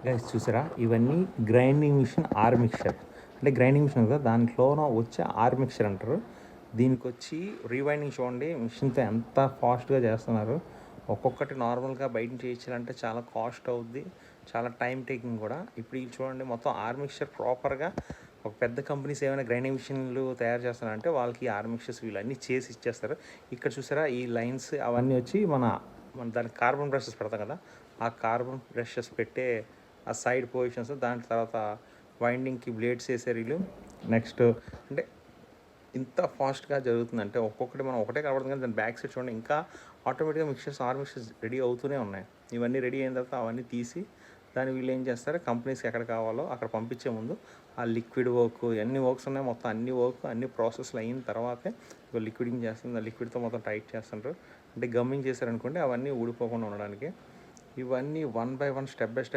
Guys చూసారా, ఇవన్నీ grinding machine are mixture. అంటే గ్రైండింగ్ మిషన్ కదా, దాంట్లోన వచ్చే ఆర్ మిక్చర్ అంటారు. దీనికి వచ్చి రీవైండింగ్ చూడండి, మిషన్తో ఎంత ఫాస్ట్గా చేస్తున్నారు. ఒక్కొక్కటి నార్మల్గా బయట చేయించాలంటే చాలా కాస్ట్ అవుద్ది, చాలా టైం టేకింగ్ కూడా. ఇప్పుడు ఇది చూడండి, మొత్తం ఆర్ మిక్చర్ ప్రాపర్గా ఒక పెద్ద కంపెనీస్ ఏమైనా గ్రైండింగ్ మిషన్లు తయారు చేస్తున్నారంటే వాళ్ళకి ఆర్ మిక్చర్స్ వీళ్ళు అన్నీ చేసి ఇచ్చేస్తారు. ఇక్కడ చూసారా, ఈ లైన్స్ అవన్నీ వచ్చి మన మన దానికి కార్బన్ బ్రషెస్ పెడతాం కదా, ఆ కార్బన్ బ్రషెస్ పెట్టే ఆ సైడ్ పొజిషన్స్, దాని తర్వాత వైండింగ్కి బ్లేడ్స్ వేసారు వీళ్ళు. నెక్స్ట్ అంటే ఇంత ఫాస్ట్గా జరుగుతుందంటే ఒక్కొక్కటి మనం ఒకటే కనబడుతుంది కానీ దాని బ్యాక్ సైడ్ చూడండి ఇంకా ఆటోమేటిక్గా మిక్చర్స్ ఆర్ మిక్చర్స్ రెడీ అవుతూనే ఉన్నాయి. ఇవన్నీ రెడీ అయిన తర్వాత అవన్నీ తీసి దాన్ని వీళ్ళు ఏం చేస్తారు, కంపెనీస్కి ఎక్కడ కావాలో అక్కడ పంపించే ముందు ఆ లిక్విడ్ వర్క్ ఎన్ని వర్క్స్ ఉన్నాయి మొత్తం అన్ని వర్క్ అన్ని ప్రాసెస్లు అయిన తర్వాతే లిక్విడింగ్ చేస్తుంది. ఆ లిక్విడ్తో మొత్తం టైట్ చేస్తుంటారు. అంటే గమ్మింగ్ చేశారనుకోండి అవన్నీ ఊడిపోకుండా ఉండడానికి. ఇవన్నీ one by one step by step